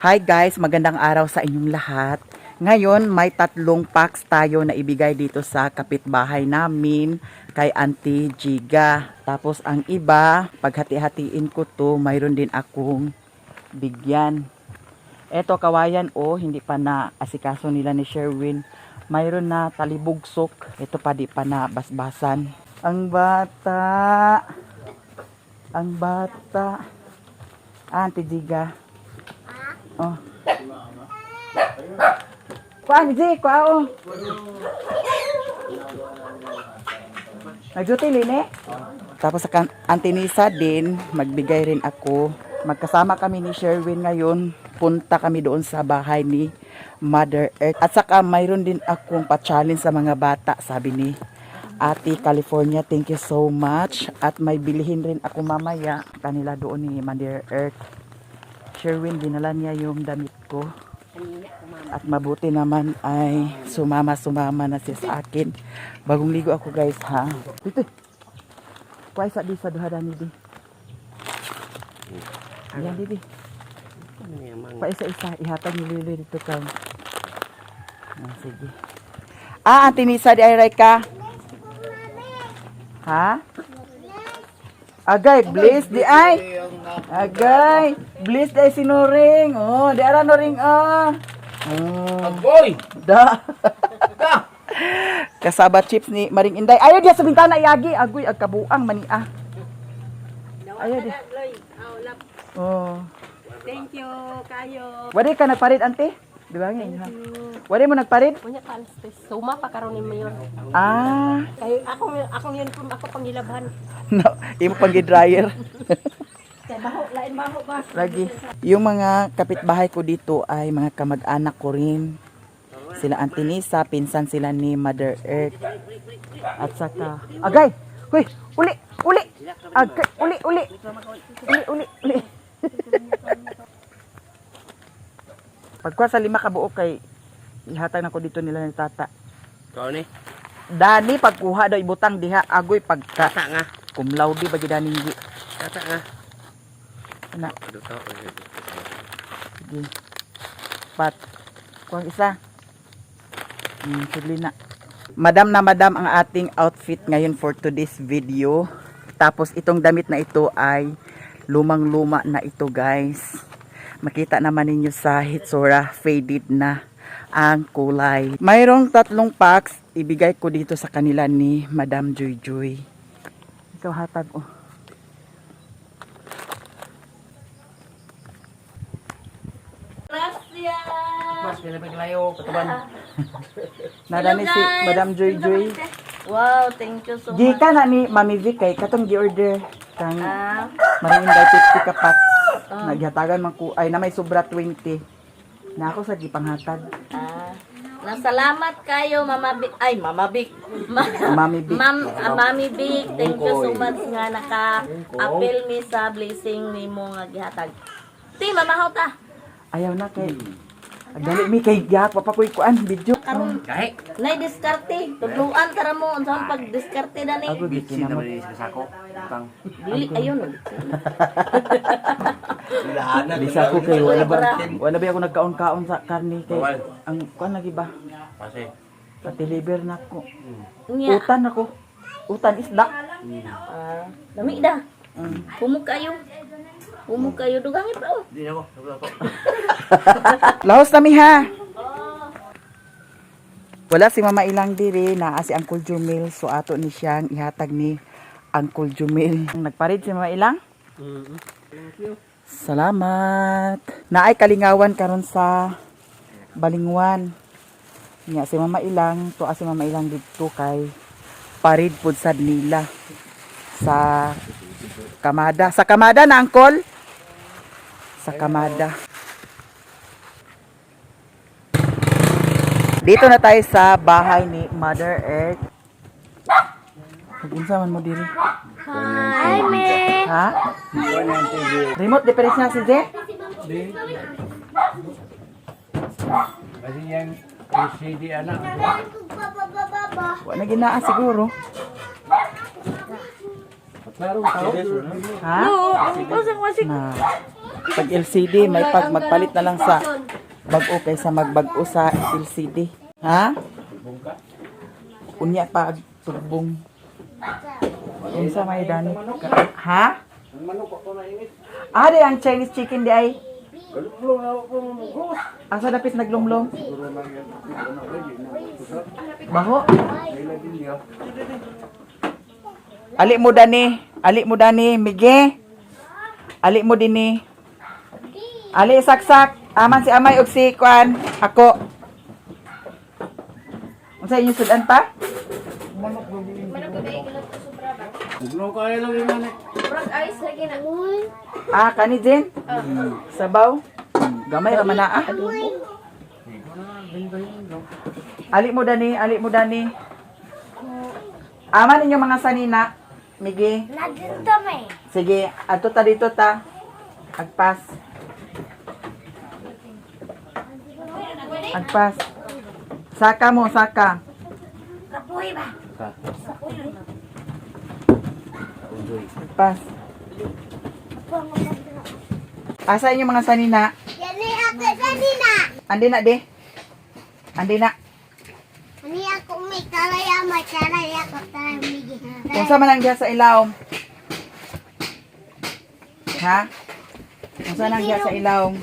Hi guys, magandang araw sa inyong lahat. Ngayon, may 3 packs tayo na ibigay dito sa kapitbahay namin kay Auntie Giga. Tapos ang iba, paghati-hatiin ko to, mayroon din akong bigyan. Eto kawayan hindi pa na asikaso nila ni Sherwin. Mayroon na talibugsok. Ito pa di pa na basbasan. Ang bata. Ang bata. Auntie Giga. Oh. Kuan G, kuan. Nagduty Line. Tapos sa Auntie Nisa din, magbigay rin ako. Magkasama kami ni Sherwin ngayon. Punta kami doon sa bahay ni Mother Earth. At saka mayroon din akong pa-challenge sa mga bata, sabi ni Ate California. Thank you so much. At may bilihin rin ako mamaya kanila doon ni Mother Earth. Sherwin, dinala niya yung damit ko. At mabuti naman ay sumama na siya sa akin. Bagong ligo ako guys ha. Dito. Kuha sa di sa duhadan ni di. Ayan di. Pa isa-isa. Ihatag ni Lili dito ka. Sige. Auntie Nisa di ay ka. Ha? Agay, bless di ay. Agay, bless di ay sinuring. Oh, di ara no ring Agoy! Da. Kasaba chips ni Maring Inday. Ayaw diya sa bintana iagi. Agoy, agkabuang mania. Ayaw di. Oh. Thank you, kayo. Wadi ka nagparid, ante? Di ba ngayon ha? Wadi mo nagparid? Punya ka alas suma pa karon ni mayor. Ah. Kay akong uniform ako pangilabhan. No, imo pang dryer. Kay baho lain baho ba? Lagi. Yung mga kapitbahay ko dito ay mga kamag-anak ko rin. Sila Auntie Nisa, pinsan sila ni Mother Earth. At saka, agay! Huy! Uli! Uli! Agay! Uli! Uli! Uli! Uli! Uli! Pagkuha sa 5 kabuo kay ihatag na ko dito nila ni tata. Kau ni? Dani pagkuha daw ibutang diha agoy pagka Tata nga. kumlaw di bagi dani hindi. Tata nga. Ana. Aduh tau. Sige. Pat. Kuha isa. Sige na. Madam na madam ang ating outfit ngayon for today's video. Tapos itong damit na ito ay lumang-luma na ito guys. Makita naman ninyo sa hitsura, faded na ang kulay. Mayroong 3 packs, ibigay ko dito sa kanila ni Madam Joy Joy. Ikaw hatag oh. Mas pinapig layo kataban. Nadani si Madam Joy Joy. Wow, thank you so much. Gika na ni Mami Vic kay katong gi-order kang maraming 50 ka packs. Naghatagan man ko ay na may sobra 20. Na ako sa gipanghatag. Nasalamat kayo, Mama Big. Ay, Mama Big. Mami Vic. Mami Big, thank you so much nga naka-appeal mi sa blessing nimo nga gihatag. Ti, mamahaw ta. Ayaw na kay. Agdali mi kay gihat papakoy kuan video. Karon Kahit. nay diskarte. Tudluan tara mo unsa pag diskarte na ni. Ako Bikin gikin mo. naman sa sako. Utang. Dili ayun. Lahanan. Bisa ko kay wala ba ako nagkaon-kaon sa karni kay Bawal. ang kuan lagi ba? Pasi. Pa-deliver na ko. Unya. Utan ako. Utan isda. Dami da. Humog kayo. Humog kayo dugangi pa oh. Di ako. Lahos na mi ha. Wala si Mama Ilang diri na si Uncle Jumil so ato ni siyang ihatag ni Uncle Jumil. Nagparid si Mama Ilang? Thank you. Salamat. Naay kalingawan karon sa Balingwan. Nya si Mama Ilang, to si Mama Ilang dito kay parid pud sad nila sa Kamada. Sa Kamada na Uncle? Sa Kamada. Dito na tayo sa bahay ni Mother Earth. Unsa man mo diri? Hi, me. Ha? Remote difference na si Je? Kasi yang CD anak. Wala ginaa siguro. Klaro tao. Ha? No, ang pasang wasik. Na. Pag LCD, may pag magpalit na lang sa bag-o kaysa magbag-o sa LCD. Ha? Unya pa tugbong. Unsa may dani? Ha? Ang manok ako na init. Ah, di ang Chinese chicken di ay. Galuplo na ako mo gros. Asa dapit naglumlom? Siguro lang yan. Ano ready na. Kusat. Baho. May lagi niya. Ali mo dani, Mige. Ali mo dini. Ali saksak. Aman si Amay og si Kuan. Ako. Unsa inyo sudan pa? Manok ba bilhin? Ugnaw kaya lang yung manok. Ah, kani din? Sabaw? Gamay ra man naa. Ali mo dani. Aman ninyo mga sanina. Migi. Sige, ato ta dito ta. Agpas. Saka mo, saka. Agpas. Asa inyo mga sanina? Andi na, de. Andi na. Ani ako may karaya ko tayo migi. Kung sa man ang diha sa ilawom. Ha? Kung saan ang diha sa ilawom.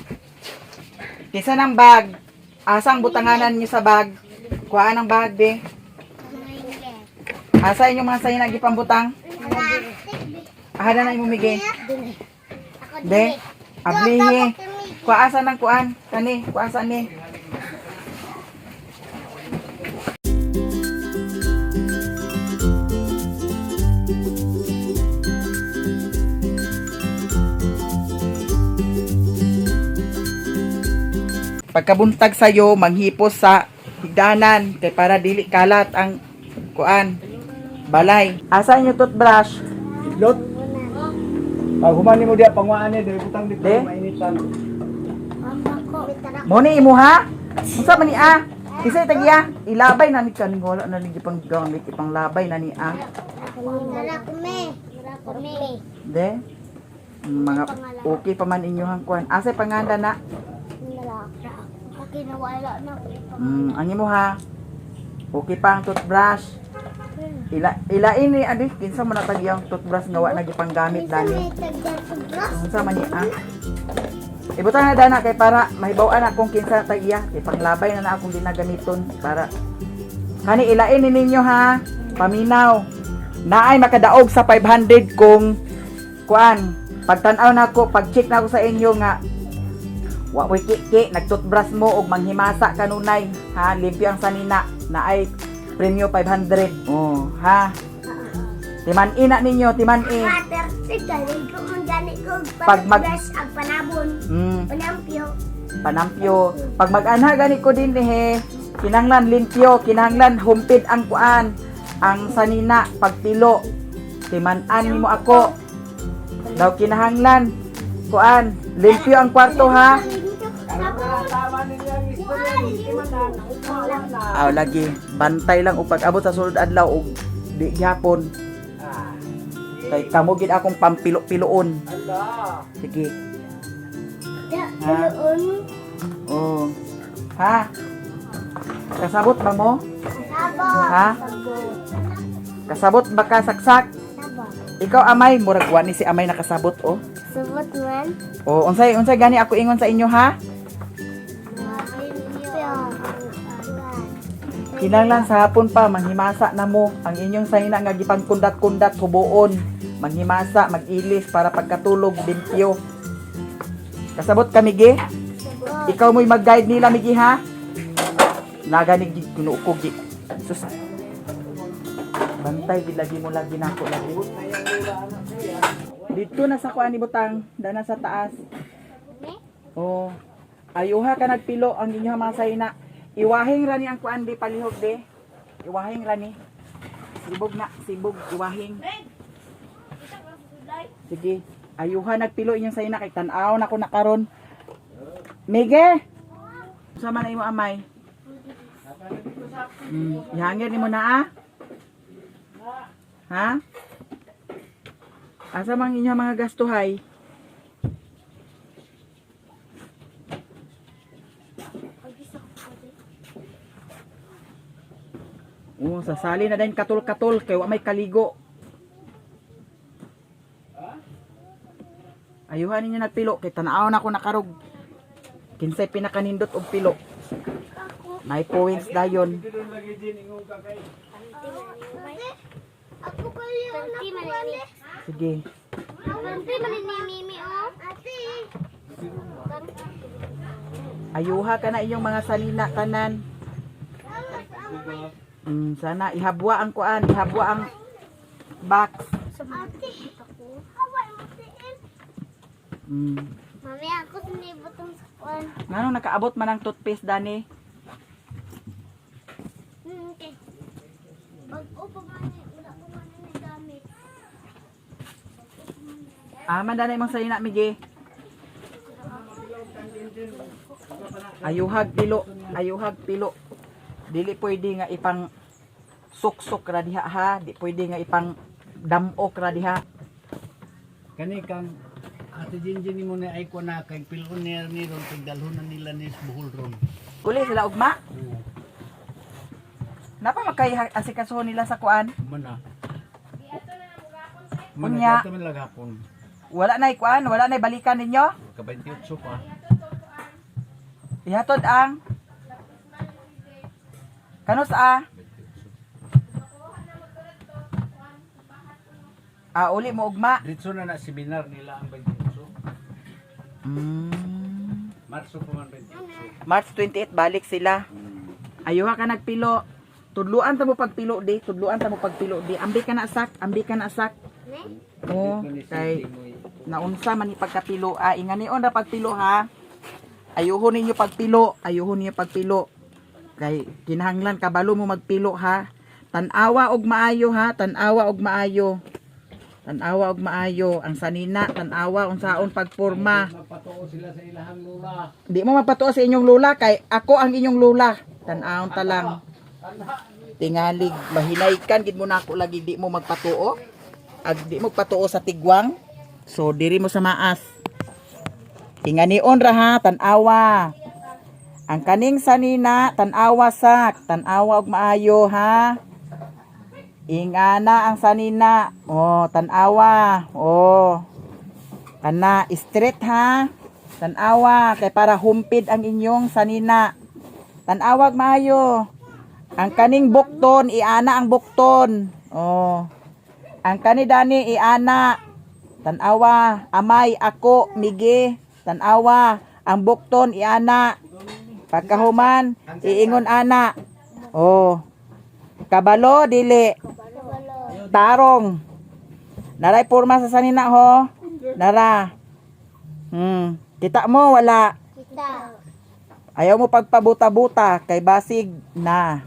Kisa ng bag. Asang butanganan niyo sa bag. Kuhaan ang bag, de. Asa inyong mga sanina gipambutang? Ahada na imumigi. De. Ablihi. Kuasa ng kuan. Kani, kuasa ni. Pagkabuntag sayo, manghipos sa higdanan kay para dili kalat ang kuan balay. Asa inyo toothbrush? Itlot. Pag humani mo diya pangwaan ni dili butang dito De? mainitan. Mo ni imo ha? Unsa man ni a? Kisay tagiya, ilabay na ni kaning wala na ni gipang gamit ipang labay na ni a. De? Mga okay pa man inyohang kuan. Asa panganda na? Okay na wala na. Ang imo ha. Okay pa ang toothbrush. Ilain ni adi kinsa man natag yung toothbrush nga wa na gipanggamit dani. Unsa man ni a? Ibutan na dana kay para mahibaw-an akong kinsa tagiya kay panglabay na akong ginagamiton para kani ilain ni ninyo ha. Paminaw. Naay makadaog sa 500 kung kuan. Pagtan-aw nako, pag-check na ako sa inyo nga wa way kiki nagtoothbrush mo og manghimasa kanunay ha, limpyo ang sanina na ay premyo 500. Oh, ha. Timan-ina ninyo, timan-i. Pag ang panabon. Panampyo. Panampyo. Pag mag-anha gani ko din kinahanglan limpyo, kinahanglan humpid ang kuan, ang sanina pagpilo. Timan-an nimo ako. Daw kinahanglan kuan, limpyo ang kwarto ha. Aw lagi, bantay lang upag abot sa sulod adlaw ug di gyapon. Kay kamo gid akong pampilo-piloon. Sige. Ha? Oh. Ha? Kasabot ba mo? Ha? Kasabot ba ka saksak? Ikaw amay, murag wa ni si amay nakasabot oh. Sabot man. Oh, unsay gani ako ingon sa inyo ha? Kinahanglan sa hapon pa manghimasa na mo ang inyong sanina nga gipangkundat-kundat huboon, manghimasa, mag-ilis para pagkatulog limpyo. Kasabot ka Migi? Ikaw mo'y mag-guide nila Migi ha? Naganig kunuko gi. Sus. Bantay gid lagi mo lagi nako lagi. Dito na sa kuan ni butang, dana sa taas. Oh. Ayuha ka nagpilo ang inyong mga sanina. Iwahing rani ang kuan di palihog de. Iwahing rani. Sibog na, sibog, iwahing. Sige, ayuha nagpilo inyong sayna kay tan-aw nako nakaron. Mige. Sama na imo amay. Ihangir nimo na ah. Ha? Asa man inyong mga gastuhay? Oh, sasali na din katul-katul kay wa may kaligo. Ayuhan ninyo nagpilo kay tanaw na ako nakarog. Kinsay pinakanindot og pilo. May points dayon. Ako kayo na kuwani. Sige. Ante maninimimi oh. Ate. Ayuha ka na inyong mga salina tanan. Sana ihabwa ang kuan, ihabwa ang box. Ate. Haway mo tiin. Mami ako sinibutong sa kuwan. Ngano nakaabot man ang toothpaste dani? Okay. Pag-upo man wala ko man ni gamit. Man dani imong salina migi. Ayuhag pilo. Dili pwede nga ipang suksok ra diha ha, di pwede nga ipang damok ra diha. Kani kang Ate Jinjin ni mo na ay ko na kay pilon niya ni ron kay dalhon na nila ni buhol ron. Uli sila ugma. Napa makay asikaso nila sa kuan? Mana. Unya. Dato man laghapon. Wala na kuan, wala na balikan ninyo. Ka 28 pa. Ihatod ang kanos uli mo ugma. Dito na seminar nila ang 28. Marso pa man 28. March 28 balik sila. Ayuha ka nagpilo. Tudluan ta mo pagpilo di, Ambi ka na sak. Oh, kay naunsa man ni pagkapilo. Inganion ra pagpilo ha. Ayuhon ninyo pagpilo. Kay kinahanglan kabalo mo magpilo ha. Tan-awa og maayo ha, tan-awa og maayo. Ang sanina, tan-awa unsaon pagporma. Mapatuo sila sa ilahang lula. Di mo mapatuo sa inyong lula kay ako ang inyong lula. Tan-awon ta lang. Tingalig mahinaykan gid mo nako lagi di mo magpatuo. Ag di mo patuo sa tigwang. So diri mo sa maas. Inganion ra ha, tan-awa. Ang kaning sanina, tan-awa sak, tan-awa og maayo ha. Ingana ang sanina. Oh, tan-awa. Oh. Kana straight ha. Tan-awa kay para humpid ang inyong sanina. Tan-awa og maayo. Ang kaning bukton, iana ang bukton. Oh. Ang kanidani iana. Tan-awa, amay ako migi. Tan-awa, ang bukton iana. Pagkahuman, iingon ana. Oh. Kabalo dili. Tarong. Naray porma sa sanina ho. Nara. Kita mo wala. Kita. Ayaw mo pagpabuta-buta kay basig na.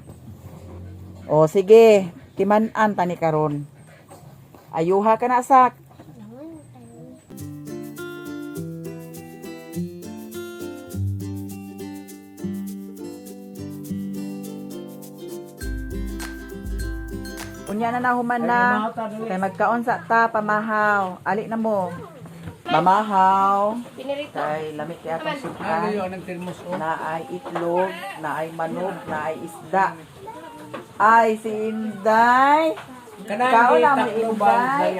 O sige, timan-an tani karon. Ayuha ka na sak. Unya na nahuman na. Kay magkaon sa ta pamahaw. Ali na mo. Mamahaw. Kay lamit kaya itong Ano sukan. yun ang termos o? Na ay itlog, na ay manok, na ay isda. Ay, si Inday. Kaon na mo Inday.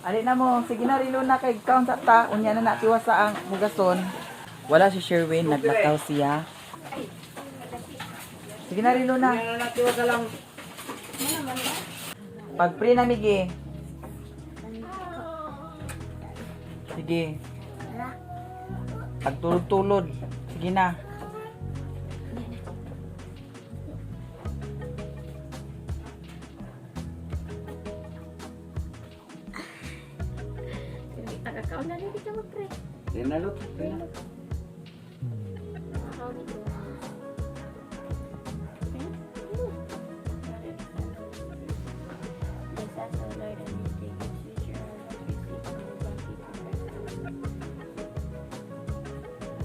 Ali na mo. Sige na rilo na kay kaon sa ta. Unya na natiwa sa ang mugason. Wala si Sherwin. Naglakaw siya. Sige na rilo na. Pag pre na migi. Sige. Pag tulod-tulod. Sige na. Nakakaon na rin ka mag-pre. Dinalot.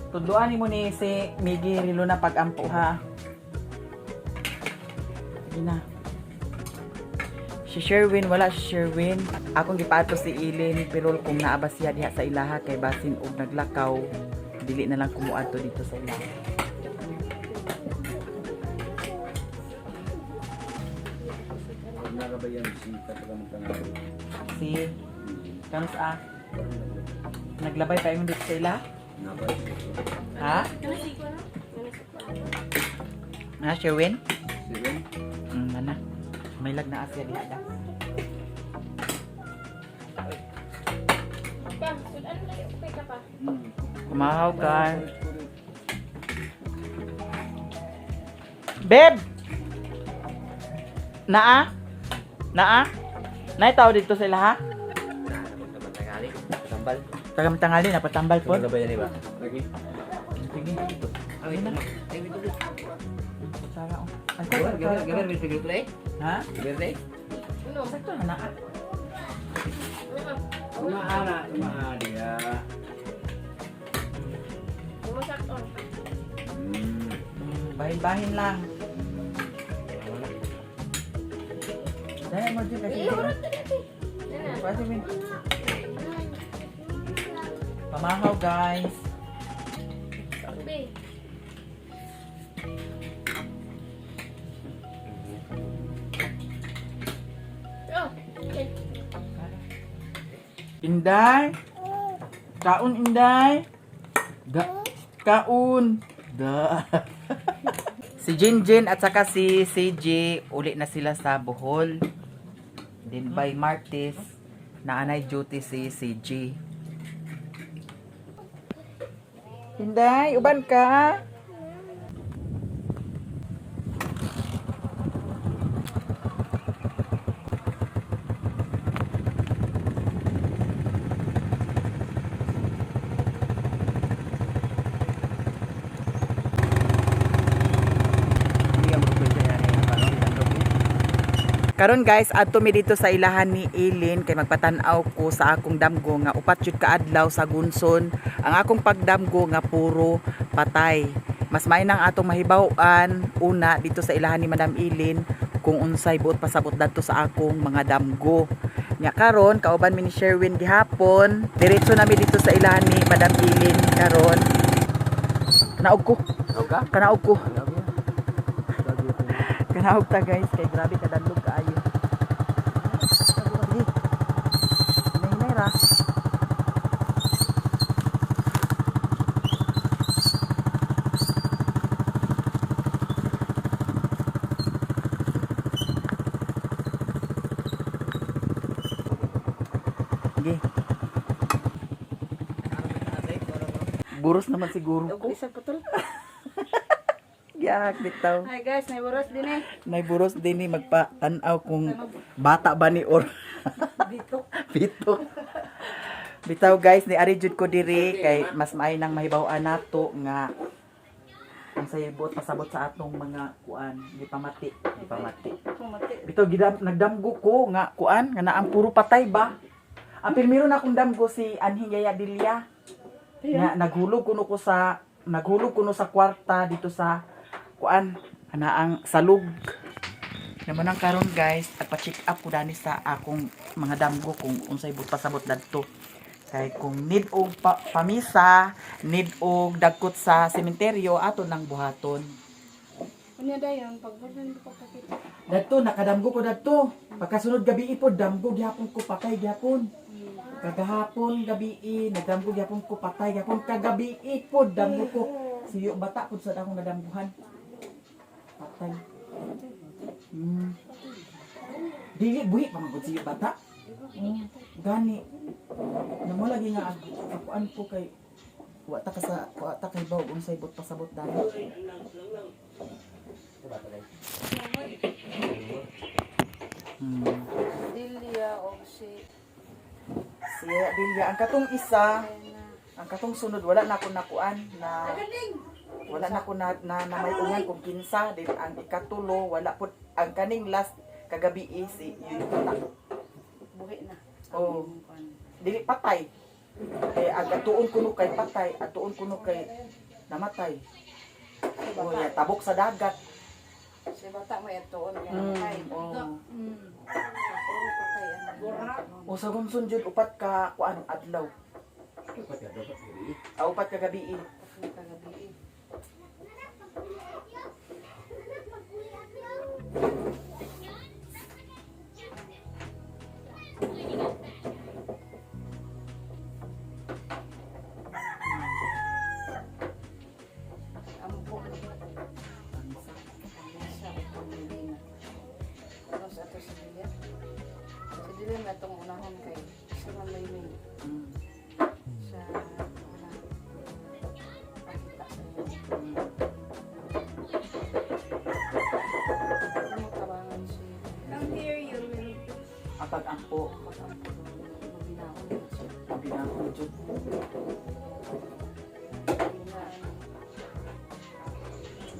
Tudloan mo ni si Miggy Rilo na pag-ampo ha. Sige na. Si Sherwin, wala si Sherwin. Akong gipato si Ilin, pero kung naabas siya diha sa ilaha kay basin og naglakaw, dili na lang kumuadto dito sa ilaha. nagabayan si Katagang Tangaw. Si kanus naglabay pa yung dito sila? Nabay. Ha? Na, Sherwin? Sige. Mana? May lag na asya diha da. Kumahaw ka. Beb! Naa? Naa? Nay tao dito sila ha? Tambal. Tagang-tangali na patambal po. Nagabayan ba? Lagi. Sige. Ay, ito. Ay, ito. Sara oh. Gabar, may siguro play? Ha? Birthday? Sakto na naa. Umaana dia. Bahin-bahin lang. Dahil mo dyan kasi. Pwede min. Pamahaw guys. Inday. Kaun Inday. Kaun. Da. Si Jinjin at saka si CJ uli na sila sa Bohol. Then by Martes naanay duty si CJ. Inday, uban ka? Karon guys, adto mi dito sa ilahan ni Eileen kay magpatan-aw ko sa akong damgo nga upat jud ka adlaw sa gunson. Ang akong pagdamgo nga puro patay. Mas may nang atong mahibaw-an una dito sa ilahan ni Madam Eileen kung unsay buot pasabot dadto sa akong mga damgo. Nya karon kauban mi ni Sherwin gihapon, diretso na mi dito sa ilahan ni Madam Eileen karon. Kanaog ko. Kanaog ko. Kanaog ta guys kay grabe kadandog kaayo. Nay ra. Sige. Buros naman siguro ko. Isa putol. Yak bitaw. Hi guys, may boros din eh. Nay buros din ni magpa-tanaw kung bata ba ni or Dito. Bito. Bitaw guys, ni ari jud ko diri kay mas maay nang mahibaw-an nato nga ang sayibot pasabot sa atong mga kuan, di pamati. Bitaw nagdamgo ko nga kuan nga naang puro patay ba. Apil meron akong damgo si Anhing Yaya Dilia. Nga naghulog kuno sa kwarta dito sa kuan ana ang salug. Naman ang karon guys, nagpa-check up ko dani sa akong mga damgo kung unsay but pasabot dadto. Kay kung need og pamisa, need og dagkot sa sementeryo ato nang buhaton. Unya dayon pagbagan ko pakita. Dadto nakadamgo ko dadto. Pagkasunod gabi ipod damgo gihapon ko patay gihapon. Kagahapon gabi nagdamgo gihapon ko patay gihapon kagabi ipod damgo ko. Siyo bata pud sa akong nadamguhan. Patay. Dili buhi pa man pud siyo bata. Gani. Namo lagi nga akuan ko kay wa ta kay baw unsay bot pasabot dani. Dilia o si Siya Dilia ang katong isa, ang katong sunod wala na ako nakuan na wala na ko na may ungan kung kinsa din ang ikatulo wala pud ang kaning last kagabi is yun bata. buhi na. Oh. Dili patay. Kay atuon kuno kay patay, atuon kuno kay namatay. Oh, ya tabok sa dagat. Si bata mo ito nga kay. Oh. Puro patay O sa gunson jud upat ka kuan adlaw. Upat ka gabi. kagabi. Dili na itong unahon kay sa may Mm. sa wala pakita sa iyo. Ano tabangan si Apag ampo, ginahon siya. ang binakong jud.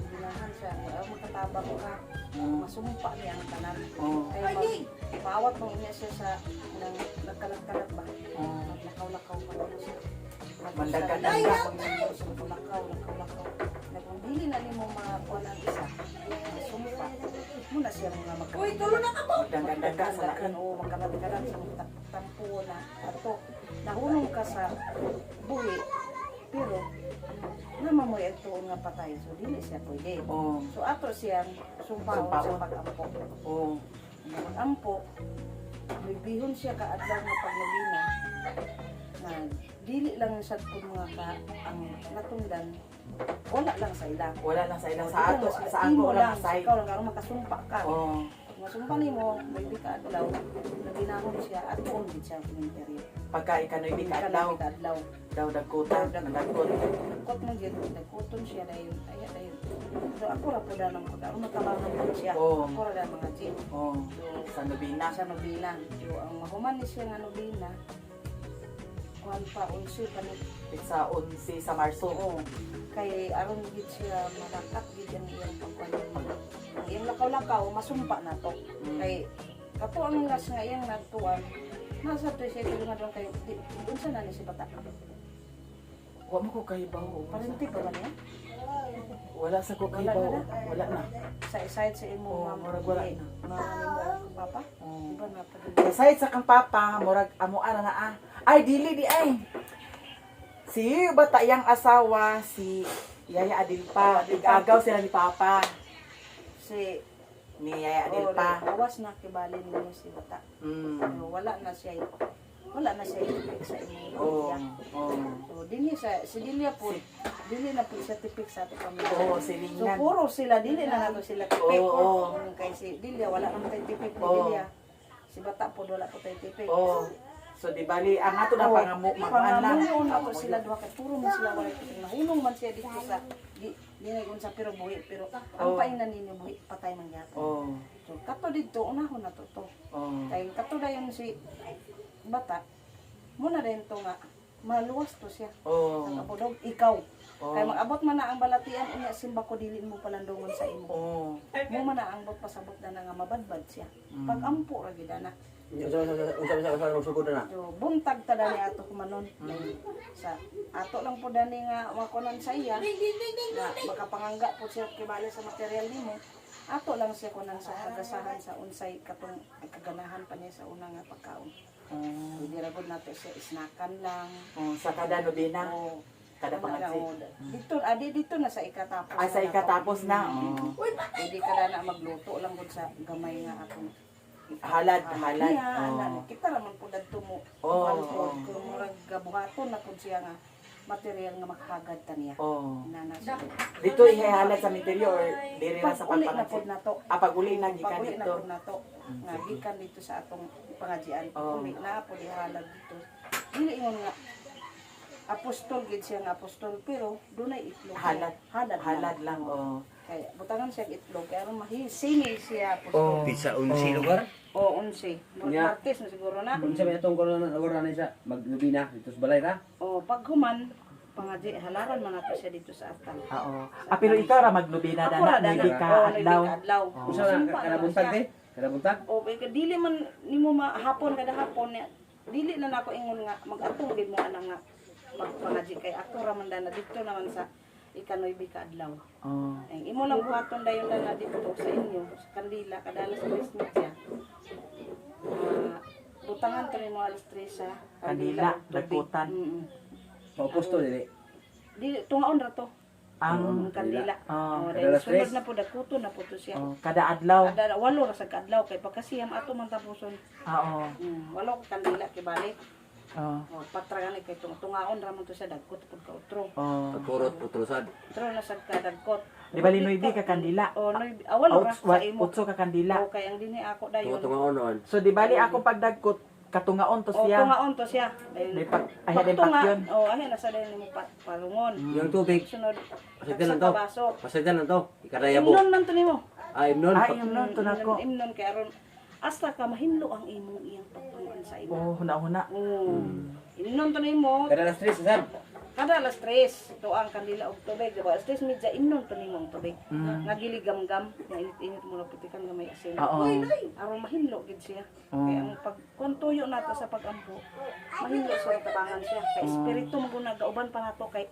Ginahan siya. Makatabang ka. Mm. Masumpa niya ang tanan. Oh. Kaya bawat mo niya siya sa nagkalat-kalat ba? Oh. Lakaw-lakaw pa lang siya. Mandagan-daga. Lakaw-lakaw. Kung dili na ni mo makuha ng isa, masumpa. Muna siya mga Magdagan-daga sa lain. o magkalat-kalat sa tampo na ato. Nahulong ka sa buhi, pero naman mo ito nga patay. So, dili siya pwede. Oh. So, ato siyang sumpaon Sumpaon. sa pag-ampo. Oh. Pag-ampo, may bihon siya kaadlaw nga pagnabina na dili lang sa mga ka ang natungdan, wala lang sa ila. Wala lang sa ilang O, sa di ato, lang sila. sa ako Imo wala lang, sa ikaw lang karon makasumpa ka. Oh. Pag masumpa nimo, may di kaadlaw, nabinahon siya at tuon gid siya ang interior. Pagka ikano'y bikadlaw, Adlaw. daw dagkutan, nagkot. Nagkot mo gid, nagkuton siya dayon. Ay dayon. So ako ra pud nang pag ako matabangan po siya. Oo. Ako ra mga gym. Oh. Sa nobina. Sa nobina. So ang mahuman ni siya nga nobina, kuan pa unsi pa ni. Sa 11 sa Marso. Oo. Kay aron gid siya malakat gid ang iyang pagkuan. Ang iyang lakaw-lakaw masumpa na to. Kay kato ang las nga iyang nagtuan. Nasa to siya tulungan doon kay unsa na ni si bata. Wa mo ko kahibaw. Parenti pa ba niya? Wala sa ko Wala kahibaw. na. Wala na. Sa side sa imo Oo, ma'am. murag wala na. Mga papa. Oh. Iba na pa din. Sa side sa kang papa, murag amo ana na ah. Ay dili di ay. Si bata yang asawa si Yaya Adilpa. Igagaw sila ni Papa. Si Ni Yaya Adilpa. awas na kibali niya si bata. Mm. Pero wala na siya tipik sa imo. Oh. Yeah. Oh. So dinhi sa si Dilia po, dili na po siya tipik sa ato pamilya. Oo, So silingan. puro sila dili na nato sila tipik. Oo. Kay si Dilia wala nang tay tipik ni Oo. Dilia. Si bata po wala po tay tipik. Oh. So di bali ang ato na Oo. pangamu makuan lang. Pangamuyon ako sila duha kay puro man sila wala tipik. Nahulong man siya dito sa di na sa pero buhi pero ang Oo. paing ninyo buhi patay man gyapon. Oh. So kato dito unahon na to. Oh. Kay kato dayon si bata muna rin to nga maluwas to siya. Oh. Ang kapodog ikaw. Oh. Kay mag-abot man na ang balatian unya simba ko dili mo palandungon sa imo. Oh. Mo man na ang bot pasabot na nga mabadbad siya. Pag ampo ra gid na. So buntag ta dani ato kumanon. Sa ato lang po dani nga makunan sa iya. Na makapangangga po siya kibali sa material nimo. Ato lang siya kunan sa agasahan sa unsay katong kaganahan pa niya sa una nga pagkaon. Oh. Hindi ra gud nato siya isnakan lang. Oh. Sa kada nobina, Oo. kada pangatsi. Dito na sa ikatapos. Ay sa ikatapos na. Oh. Hindi ka na magluto lang gud sa gamay nga atong Halad, halad. Oh. Kita naman po dadto mo. Oo. Kung murag gabuhaton na pud siya nga material nga makahagad ta niya. Oh. Nana siya. Dito ihahalad sa interior or diri na sa Pag-uli na pagpangatsi. pud nato. Pag uli na gikan Pag-uli na dito. pud nato. Nga gikan dito sa atong pangajian. Oo. Uli na pud ihalad dito. Dili ingon nga apostol gid siya nga apostol pero dunay itlog. Halad. Halad. Halad lang. Oh. Kaya butangan siya itlog kaya aron mahisingi siya Oh. apostol. Pizza 11 lugar. O 11. Nya. Martes na siguro na. Kung sabi itong corona na siya, maglubina dito sa balay ta. O pag human pangaji halaran man nato siya dito sa atan. Oo. Ah, pero ikaw ra maglubina Ako ra na dana. maybe ka adlaw. adlaw. Kung sa kanabuntag te, kanabuntag. O dili man nimo mahapon kada hapon niya. Dili na nako ingon nga mag-atong gid mo ana nga pagpangaji kay ako ra man dana dito naman sa ikanoy bika adlaw. Oh. Ang imo lang buhaton dayon na dito sa inyo sa kandila kadalas sa Christmas siya. Butangan kami mo alas 3 sa Kandila, tubig. dagkutan. Paupusto dili. Dili tungaon ra to. Ang Kandila. Oh. O, dahil Kadalas sunod tres. na po dagkuto na po to siya. Oh, kada adlaw. Ada walo ra sa kadlaw kay pagkasiyam ato man tapuson. Oo. Walo ka kandila kay balik. Oh. O patra gani kay tungaon ra man to sa dagkot pud ka utro. Oh. Pagkurot, utrusan. Utro na sad ka dagkot. Di bali noy ka kandila. O noy awal ra sa imo. Utso ka kandila. O kay ang dinhi ako dayon. Tunga-tunga noon. So di bali ako pagdagkot katungaon to O siya. tungaon to siya. May ayan din pak yun. O ayan na sa dayon nimo palungon. Yung tubig, Sunod. pasagdan lang sa to. baso. Pasagdan lang to. Ikaraya mo. Imnon man to nimo. Imnon. Ay, imnon to nako. Imnon kay aron hasta ka mahimlo ang imong iyang pagtuon sa imo. Oh, huna-huna. Imnon to nimo. Kada alas 3, saan? Kada alas 3, ito ang kandila og tubig. Diba? Alas 3 medya imnon to nimo ang tubig. Nagiligam-gam, na init-init mo na putikan nga may asin. Oo. Aron mahimlo gid siya. Kaya ang pag kung tuyo nato sa pagampo, mahimlo sa tabangan siya. Kay espiritu maguna gauban pa nato kay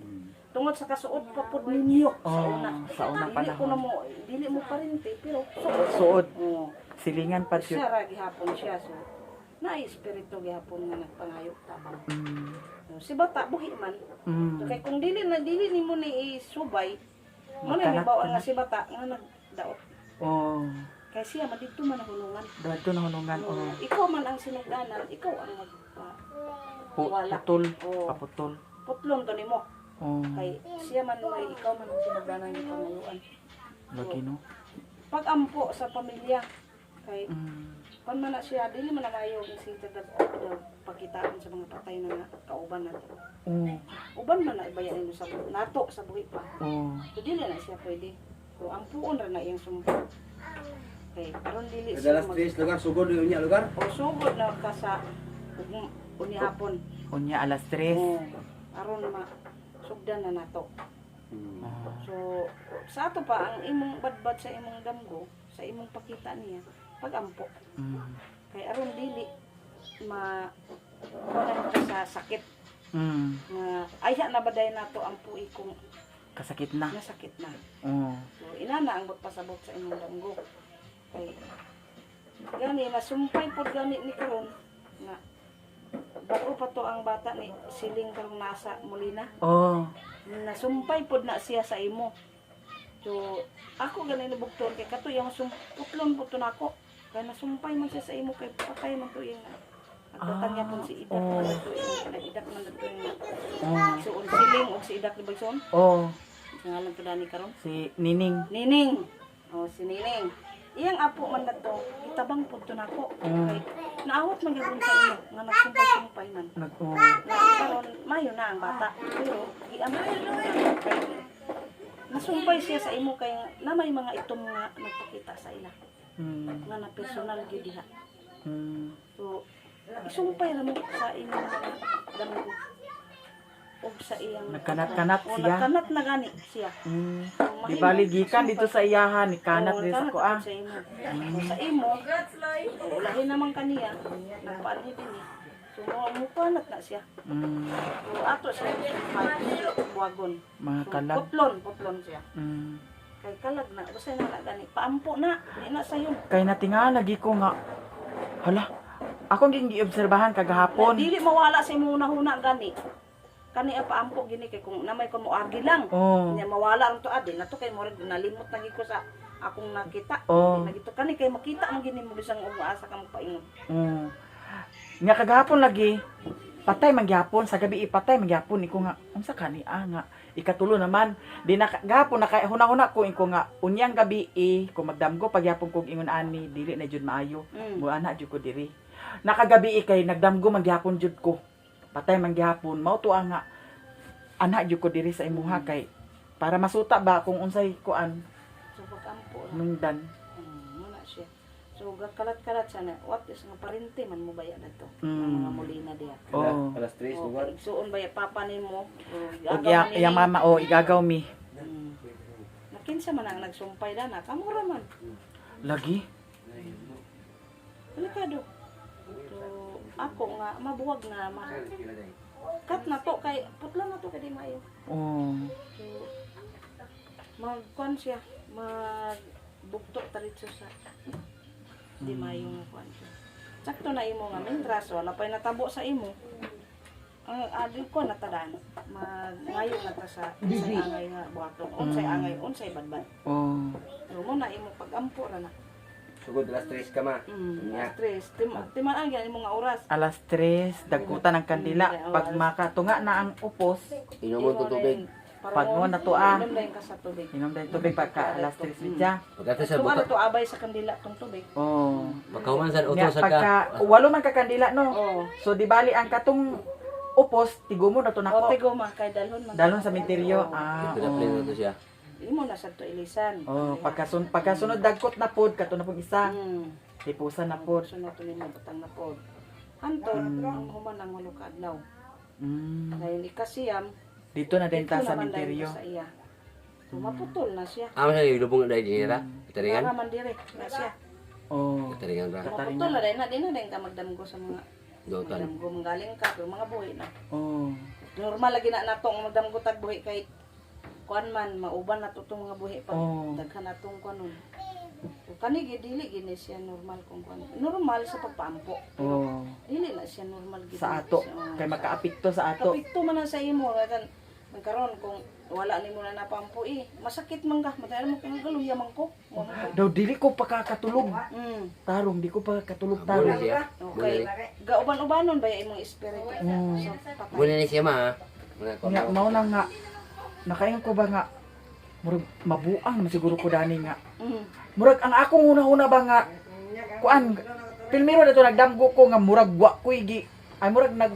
tungod sa kasuod pa pud ninyo sa una. Sa una Dili ko panahon. na mo, dili mo parinti pero suod. Suod. Oo. Silingan pa yun. Siya ra gihapon siya so na espiritu gihapon nga nagpangayo tabang. Si bata buhi man. So, kay kung dili nimo ni isubay, mo na bawaan nga si bata nga nagdaot. Oh. Kay siya madidto man ang hulungan. Dito na hunungan. Oh. Ikaw man ang sinugdanan, ikaw ang wala. Putol. Oo. Paputol. Putlon to nimo. Oh. Kay siya man may ikaw man ang sinugdanan ni pangayuan. Lagi no. Pag-ampo sa pamilya kay pan man na siya dili man nakayo ang sita pakitaan sa mga patay na kauban nato. Uban man na ibayan nimo sa nato sa buhi pa. So dili na siya pwede. So ang puon ra na iyang sumpa. Kay aron dili Kada alas 3 lugar, sugod yung niya lugar. o sugod na ka sa uni hapon. Unya alas 3. O aron ma sugdan na nato. So sa ato pa ang imong badbad sa imong damgo, sa imong pakita niya pag-ampo. Kay aron dili ma wala ka sa sakit nga ayha na baday nato ang puy kung Kasakit na. nasakit na. Oh. So inana ang pasabot sa imong damgo. Kay gani nasumpay pod gani ni karon nga bago pa to ang bata ni siling karong nasa Molina. Oh. Nasumpay pod na siya sa imo. So ako gani ni buktor kay kato yung sumputlon pod to nako. Kay nasumpay man siya sa imo kay patay man to yung agdatan niya pun si Idak man to yung Idak man to yung so siling og si Idak ni Bagson. Oh. Ngalan to dani karon. Si Nining. Nining. Oh, si Nining. Iyang apo man na to, itabang po to nako. Kay naawat man gyud sa imo nga nagsumpay-sumpay man. Nag-oh. Karon mayo na ang bata. Pero giamay kay nasumpay siya sa imo kay na may mga itom nga nagpakita sa ila. Nga na personal gyud diha. So isumpay ra mo sa imo mga damo og sa iyang Nagkanat-kanat O, siya. nagkanat na gani siya. Di bali gikan dito sa iyahan ni kanat din sa ko ah. Sa imo. Sa imo. Ulahin naman kaniya. Nagpaani din eh. So mukanat na siya. So ato siya buwagon. Mga So, kalag. putlon siya. Mm. Kay kalag na, basta na gani. Paampo na, di na sayo. Kay natinga lagi ko nga. Hala. Ako giobserbahan kagahapon. Dili mawala sa imo una gani. Kani paampo gini kay kung namay ko mo agi lang. Oh. Nya mawala ang tuad na to kay mo nalimot lagi ko sa akong nakita. Oh. Nagito kani kay makita man gini mo bisang og asa ka magpaingon. Nga kagahapon lagi patay mangyapon sa gabi ipatay mangyapon iko nga unsa kani nga ikatulo naman di na gahapon nakahuna-huna ko iko nga unyang gabi kung magdamgo pagyapon kog ingon ani dili na jud maayo mo ana jud ko diri nakagabi kay nagdamgo mangyapon jud ko patay mangyapon mao to nga ana jud ko diri sa imuha kay para masuta ba kung unsay kuan So pag-ampo ra. nungdan Muna siya. So kalat-kalat siya na what is nga parente man mo baya na to. Mm. Mga Molina diya. oh Alas 3 O lugar. igsuon baya papa nimo. og ya mama o igagaw mi Nakinsa man ang nagsumpay dana kamura man. lagi Delikado. So ako nga mabuwag na cut na to kay putla na to kay di maayo. oh So magkuan siya, magbugto taritso sa di maayo nga kuan siya. Sakto na imo nga mindras wala pay natabo sa imo. Ang adi ko natadaan. Magayo na ta sa angay nga buhaton. Unsay angay, unsay badbad. oh So mo na imo pag-ampo ra na. Sugod alas 3 ka ma. Alas 3. Timaan gyud imong nga oras. Alas 3, dagkutan ng kandila. Pag makatunga na ang upos, Inomon ko tubig. pag mo na to ah. Inom lang ka sa tubig. Inom dahil tubig pagka alas 3 vidya. Pagkata sa Tuwa na buta. to abay sa kandila tong tubig. Oh. Pagkahuman sa Nya, utos sa ka. pagka walo man ka kandila no. Oo. So di bali ang katong upos tigo mo na to O nako. tigo man kay dalhon man. Dalon sa menteryo. Ah. Ito na plano to siya. Imo na sa to ilisan. Oh, pagkasunod dagkot na pod kato na pong isa. Tipusan na pod. Sunod to nimo butang na pod. Anton, ang human ang walo ka adlaw. Dahil ikasiyam, Dito na din ta dito sa naman dahil menteryo. sa iya. So maputol na siya. Amo sa ilubong na dahil nila. Kataringan. Naraman dire na siya. Oh. Kataringan ra. Maputol na dahil na din ka magdamgo sa mga Dotan. magdamgo manggaling ka pero mga buhi na. Oh. Normal lagi na natong magdamgo tag buhi kay kuan man mauban na tutong mga buhi pa. Oh. Daghan natong kuanon. Kani dili gini siya normal kung kuan. Normal sa pagpaampo. Oh. Dili na siya normal gid. Sa ato kay makaapekto sa ato. Kapikto man na sa imo kan nagkaron kung wala nimo na napampo masakit man ka matagal mo kung galuya man ko. Daw dili ko pakakatulog. Tarong di ko pakakatulog tarong. Muna siya. Okay. Gauban-ubanon ba yung imong espiritu? So, patay. Muna ni siya ma. Muna ko. Nga mao na nga nakaingon ko ba nga murag mabuang na siguro ko dani nga. Murag ang akong una-una ba nga kuan pilmiro dato nagdamgo ko nga murag wa ko gi ay murag nag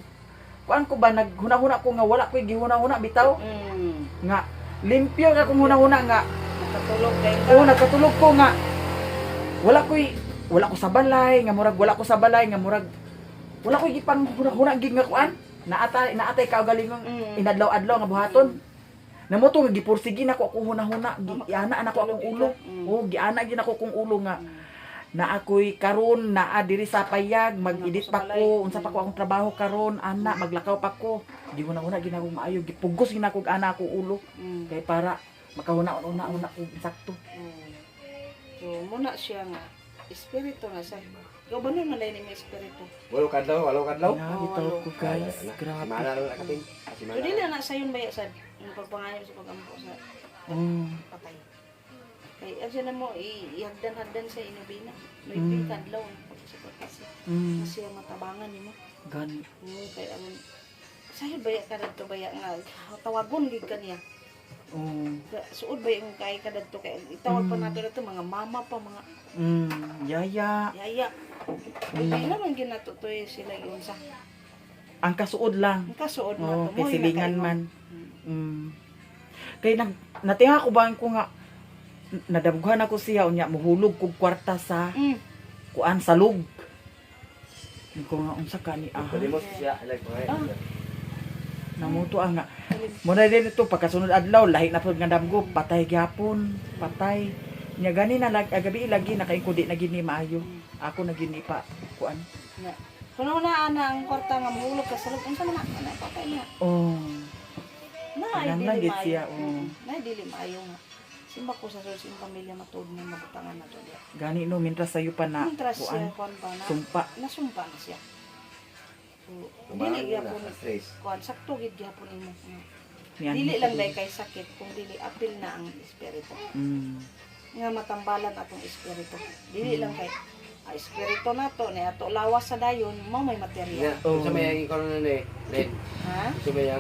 kuan ko ba naghuna-huna ko nga wala ko gihuna-huna bitaw nga limpyo ka kung huna-huna nga Nakatulog kayo ka. oo nagkatulog ko nga wala ko sa balay nga murag wala ko sa balay nga murag wala ko gipang huna-huna gig nga kuan naatay kaugalingong inadlaw-adlaw nga buhaton namo to nga gipursigi na ko akong huna-huna giana na ko akong ulo oh giana gid ako kong ulo nga na ako'y karon naa diri sa payag mag-edit pa ko unsa pa ko akong trabaho karon ana maglakaw pa ko di ko na ginagong maayo gipugos ginakog ana ko ulo kay para makahuna-una ko sakto So, muna siya nga. Espiritu na siya. Ikaw ba nun malay ni may espiritu? Walo kadlaw. nga bitaw ko guys grabe Mana ra kapin. So, dili na sa yun ba sa yung pagpangayo sa pagampo sa patay. Kay asya na mo, ihagdan-hagdan sa inubina. May kadlaw sa pagkasi. Kasi ang matabangan ni mo. gani Kaya ang sa'yo baya ka dito baya nga tawagon gid kaniya. Suod ba yung kay ka dito kay itawag pa nato dito mga mama pa mga yaya yaya. Hindi naman ginatutoy sila yun sa ang kasuod lang ang kasuod oh na to. kay silingan man kay natinga ko ba ko nga nadabughan ako siya unya muhulog kog kwarta sa kuan salog ko nga unsa kani Pwede mo siya like namuto nga muna din ito pagkasunod adlaw lahi na pud nga damgo patay gyapon patay nya gani na gabi lagi nakaingkudi na gini maayo ako na gini pa kuan Kuno na ana ang kwarta nga mahulog ka sa loob unsa man na patay na. Na Ganang dili lagit maayo. siya, Na dili maayo nga. Simba ko sa sulsing pamilya matod na mabutangan na to diya. gani no mintras sayo pa na Kontras kuan siya kuan pa na. sumpa Nasumpa na siya. So, Tumahan dili mo gyapon na, stress. kuan sakto gid gyapon imo. Yan. Dili lang dai kay sakit kung dili apil na ang espiritu. Nga matambalan atong espiritu. Dili lang kay espiritu na to ni ato lawas sa dayon mao may material. Sa may ikaw na ni. Ha? Sa may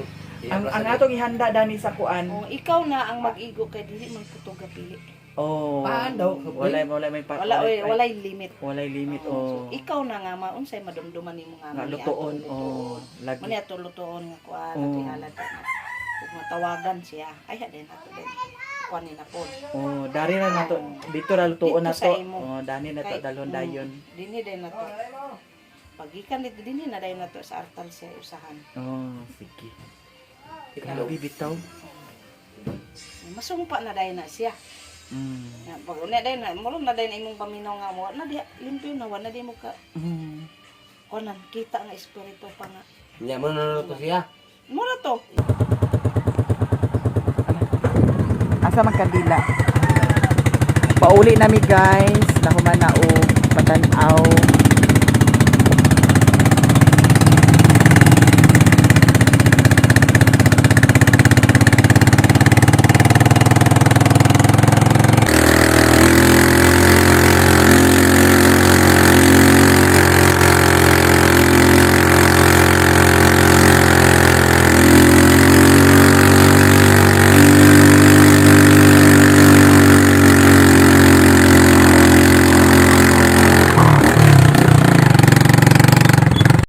ang atong ihanda dani sa kuan Kung ikaw na ang mag-igo kay dili man putog pili. Paano? walay Walay limit. walay limit So, ikaw na nga maunsay madumduman nimo nga nga mani lutoon ato lagi Mani ato lutoon nga kuan ato halad na. Kung matawagan siya, ay hadin ato din. Kuan ni na po. dari na nato dito ra lutoon Dito na sa to imo. dani na to Kay- dalon dayon Dinhi din na to. Pagikan dito dinhi na dayon na to sa artal siya usahan. sige grabe bitaw Masumpa na dayon na siya. Pag una dayon na, muro na dayon na imong paminaw nga mo, na diha limpyo na wala di mo ka kunan kita nga espiritu pa nga. Nya mo na to siya. Mura to. asa man kandila pauli nami guys nahuman na og patanaw